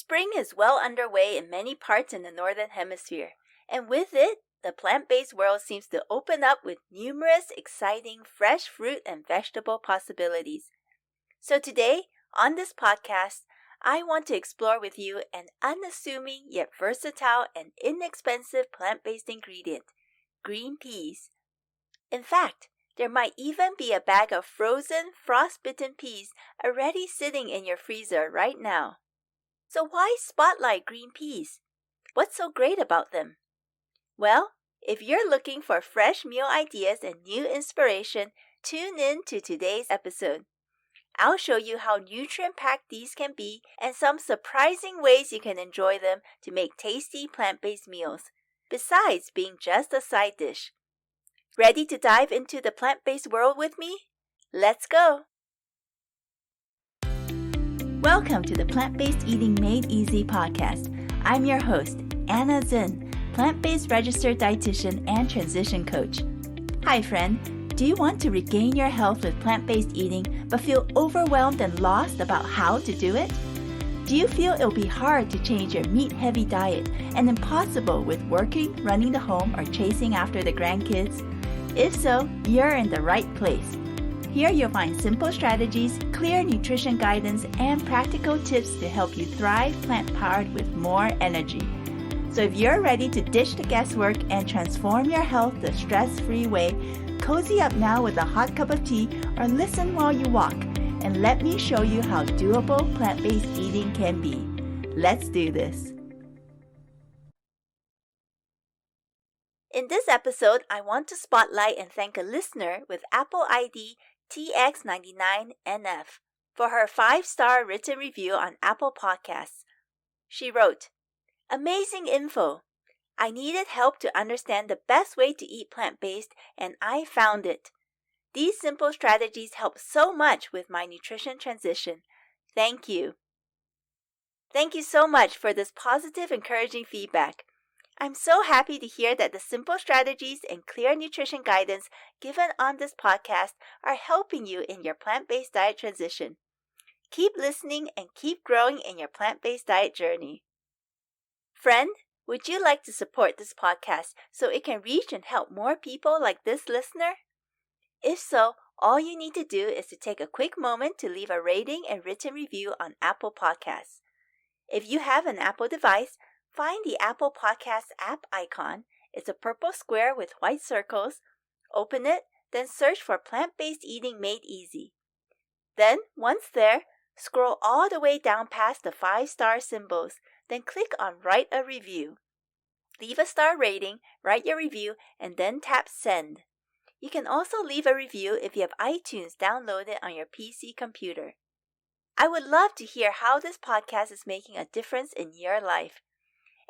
Spring is well underway in many parts in the Northern Hemisphere, and with it, the plant-based world seems to open up with numerous exciting fresh fruit and vegetable possibilities. So today, on this podcast, I want to explore with you an unassuming yet versatile and inexpensive plant-based ingredient, green peas. In fact, there might even be a bag of frozen, frost-bitten peas already sitting in your freezer right now. So why spotlight green peas? What's so great about them? Well, if you're looking for fresh meal ideas and new inspiration, tune in to today's episode. I'll show you how nutrient-packed these can be and some surprising ways you can enjoy them to make tasty plant-based meals, besides being just a side dish. Ready to dive into the plant-based world with me? Let's go! Welcome to the Plant-Based Eating Made Easy podcast. I'm your host, Anna Zinn, plant-based registered dietitian and transition coach. Hi friend, do you want to regain your health with plant-based eating but feel overwhelmed and lost about how to do it? Do you feel it'll be hard to change your meat-heavy diet and impossible with working, running the home, or chasing after the grandkids? If so, you're in the right place. Here you'll find simple strategies, clear nutrition guidance, and practical tips to help you thrive plant-powered with more energy. So if you're ready to ditch the guesswork and transform your health the stress-free way, cozy up now with a hot cup of tea or listen while you walk, and let me show you how doable plant-based eating can be. Let's do this. In this episode, I want to spotlight and thank a listener with Apple ID TX99NF for her 5-star written review on Apple Podcasts. She wrote, "Amazing info. I needed help to understand the best way to eat plant-based, and I found it. These simple strategies help so much with my nutrition transition. Thank you." Thank you so much for this positive, encouraging feedback. I'm so happy to hear that the simple strategies and clear nutrition guidance given on this podcast are helping you in your plant-based diet transition. Keep listening and keep growing in your plant-based diet journey. Friend, would you like to support this podcast so it can reach and help more people like this listener? If so, all you need to do is to take a quick moment to leave a rating and written review on Apple Podcasts. If you have an Apple device, find the Apple Podcasts app icon. It's a purple square with white circles. Open it, then search for Plant-Based Eating Made Easy. Then, once there, scroll all the way down past the 5-star symbols, then click on Write a Review. Leave a star rating, write your review, and then tap Send. You can also leave a review if you have iTunes downloaded on your PC computer. I would love to hear how this podcast is making a difference in your life.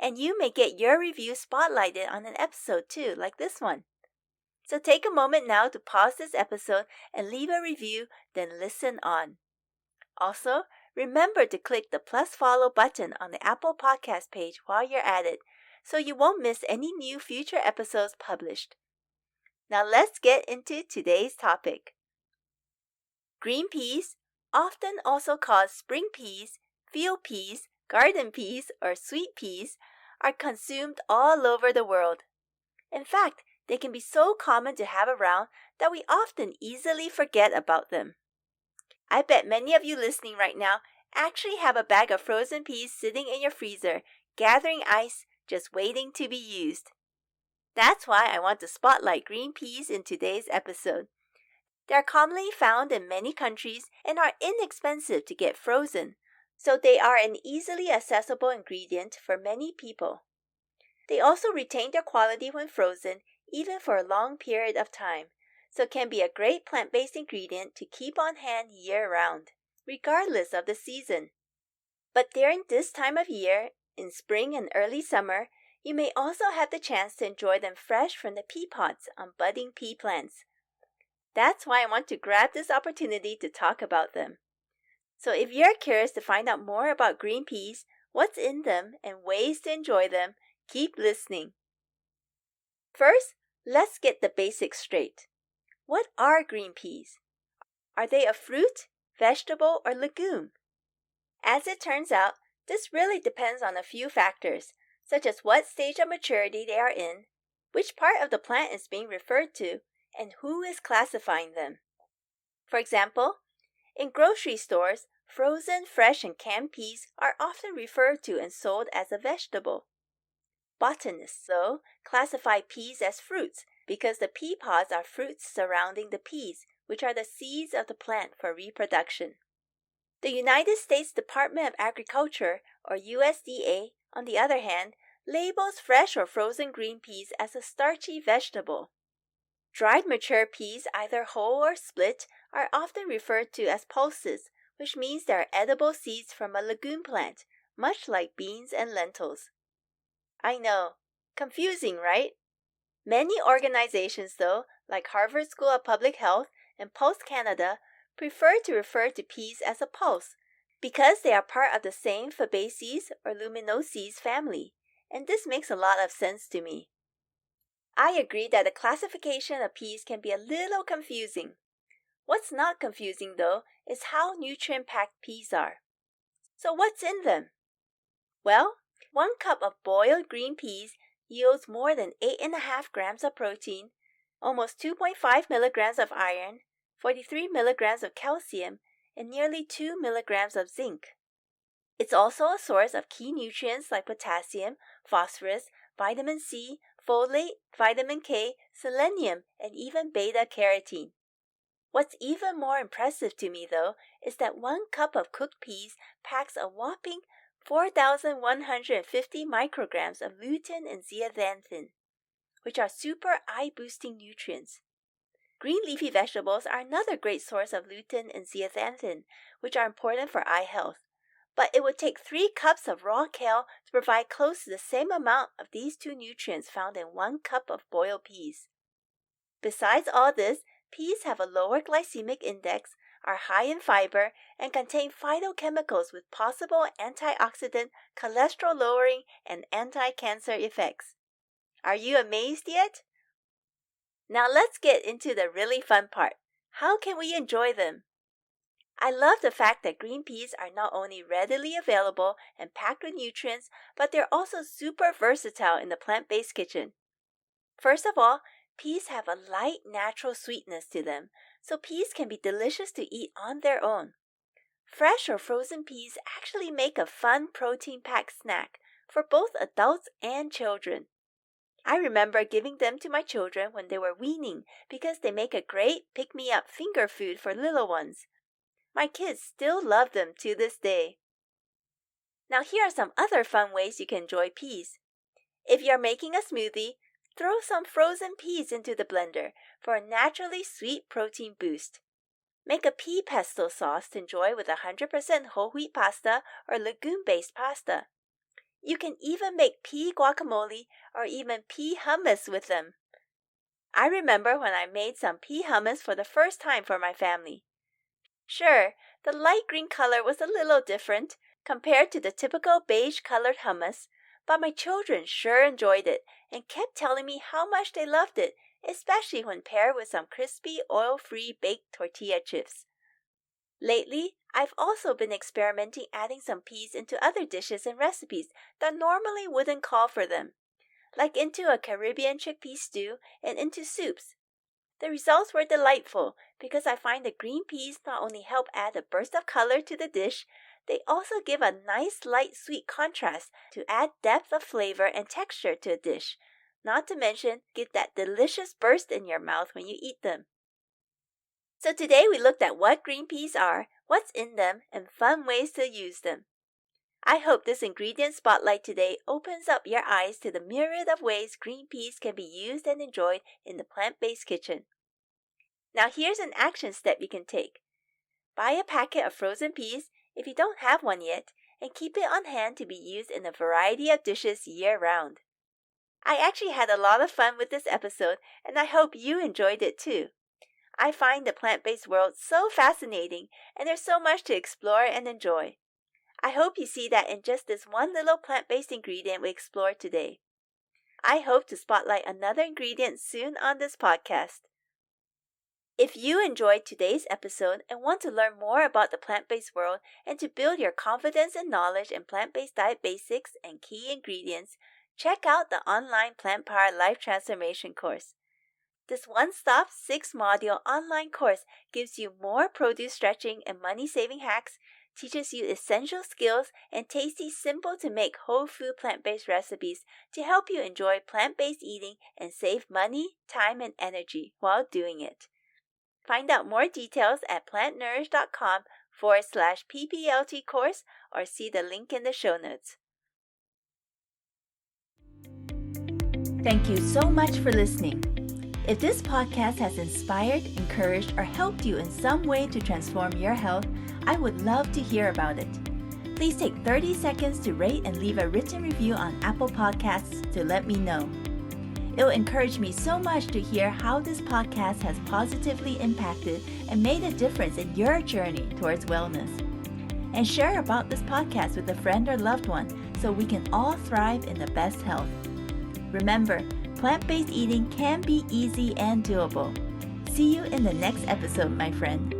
And you may get your review spotlighted on an episode too, like this one. So take a moment now to pause this episode and leave a review, then listen on. Also, remember to click the plus follow button on the Apple Podcast page while you're at it, so you won't miss any new future episodes published. Now let's get into today's topic. Green peas, often also called spring peas, field peas, garden peas, or sweet peas, are consumed all over the world. In fact, they can be so common to have around that we often easily forget about them. I bet many of you listening right now actually have a bag of frozen peas sitting in your freezer, gathering ice, just waiting to be used. That's why I want to spotlight green peas in today's episode. They are commonly found in many countries and are inexpensive to get frozen, so they are an easily accessible ingredient for many people. They also retain their quality when frozen, even for a long period of time, so can be a great plant-based ingredient to keep on hand year-round, regardless of the season. But during this time of year, in spring and early summer, you may also have the chance to enjoy them fresh from the pea pods on budding pea plants. That's why I want to grab this opportunity to talk about them. So if you're curious to find out more about green peas, what's in them, and ways to enjoy them, keep listening. First, let's get the basics straight. What are green peas? Are they a fruit, vegetable, or legume? As it turns out, This really depends on a few factors, such as what stage of maturity they are in, which part of the plant is being referred to, and who is classifying them. For example, in grocery stores, frozen, fresh, and canned peas are often referred to and sold as a vegetable. Botanists, though, classify peas as fruits because the pea pods are fruits surrounding the peas, which are the seeds of the plant for reproduction. The United States Department of Agriculture, or USDA, on the other hand, labels fresh or frozen green peas as a starchy vegetable. Dried mature peas, either whole or split, are often referred to as pulses, which means they are edible seeds from a legume plant, much like beans and lentils. I know, confusing, right? Many organizations, though, like Harvard School of Public Health and Pulse Canada, prefer to refer to peas as a pulse because they are part of the same Fabaceae or Luminoses family, and this makes a lot of sense to me. I agree that the classification of peas can be a little confusing. What's not confusing, though, is how nutrient-packed peas are. So what's in them? Well, 1 cup of boiled green peas yields more than 8.5 grams of protein, almost 2.5 milligrams of iron, 43 milligrams of calcium, and nearly 2 milligrams of zinc. It's also a source of key nutrients like potassium, phosphorus, vitamin C, folate, vitamin K, selenium, and even beta-carotene. What's even more impressive to me, though, is that 1 cup of cooked peas packs a whopping 4,150 micrograms of lutein and zeaxanthin, which are super eye-boosting nutrients. Green leafy vegetables are another great source of lutein and zeaxanthin, which are important for eye health. But it would take 3 cups of raw kale to provide close to the same amount of these two nutrients found in 1 cup of boiled peas. Besides all this, peas have a lower glycemic index, are high in fiber, and contain phytochemicals with possible antioxidant, cholesterol-lowering, and anti-cancer effects. Are you amazed yet? Now let's get into the really fun part. How can we enjoy them? I love the fact that green peas are not only readily available and packed with nutrients, but they're also super versatile in the plant-based kitchen. First of all, peas have a light, natural sweetness to them, so peas can be delicious to eat on their own. Fresh or frozen peas actually make a fun protein-packed snack for both adults and children. I remember giving them to my children when they were weaning because they make a great pick-me-up finger food for little ones. My kids still love them to this day. Now here are some other fun ways you can enjoy peas. If you're making a smoothie, throw some frozen peas into the blender for a naturally sweet protein boost. Make a pea pesto sauce to enjoy with 100% whole wheat pasta or legume-based pasta. You can even make pea guacamole or even pea hummus with them. I remember when I made some pea hummus for the first time for my family. Sure, the light green color was a little different compared to the typical beige-colored hummus, but my children sure enjoyed it and kept telling me how much they loved it, especially when paired with some crispy, oil-free baked tortilla chips. Lately, I've also been experimenting adding some peas into other dishes and recipes that normally wouldn't call for them, like into a Caribbean chickpea stew and into soups. The results were delightful because I find the green peas not only help add a burst of color to the dish, they also give a nice light sweet contrast to add depth of flavor and texture to a dish, not to mention get that delicious burst in your mouth when you eat them. So today we looked at what green peas are, what's in them, and fun ways to use them. I hope this ingredient spotlight today opens up your eyes to the myriad of ways green peas can be used and enjoyed in the plant-based kitchen. Now here's an action step you can take. Buy a packet of frozen peas if you don't have one yet, and keep it on hand to be used in a variety of dishes year-round. I actually had a lot of fun with this episode, and I hope you enjoyed it too. I find the plant-based world so fascinating, and there's so much to explore and enjoy. I hope you see that in just this one little plant-based ingredient we explored today. I hope to spotlight another ingredient soon on this podcast. If you enjoyed today's episode and want to learn more about the plant-based world and to build your confidence and knowledge in plant-based diet basics and key ingredients, check out the online Plant Power Life Transformation course. This one-stop 6-module online course gives you more produce stretching and money-saving hacks, teaches you essential skills, and tasty, simple-to-make whole food plant-based recipes to help you enjoy plant-based eating and save money, time, and energy while doing it. Find out more details at plantnourish.com/PPLT course or see the link in the show notes. Thank you so much for listening. If this podcast has inspired, encouraged, or helped you in some way to transform your health, I would love to hear about it. Please take 30 seconds to rate and leave a written review on Apple Podcasts to let me know. It will encourage me so much to hear how this podcast has positively impacted and made a difference in your journey towards wellness. And share about this podcast with a friend or loved one so we can all thrive in the best health. Remember, plant-based eating can be easy and doable. See you in the next episode, my friend.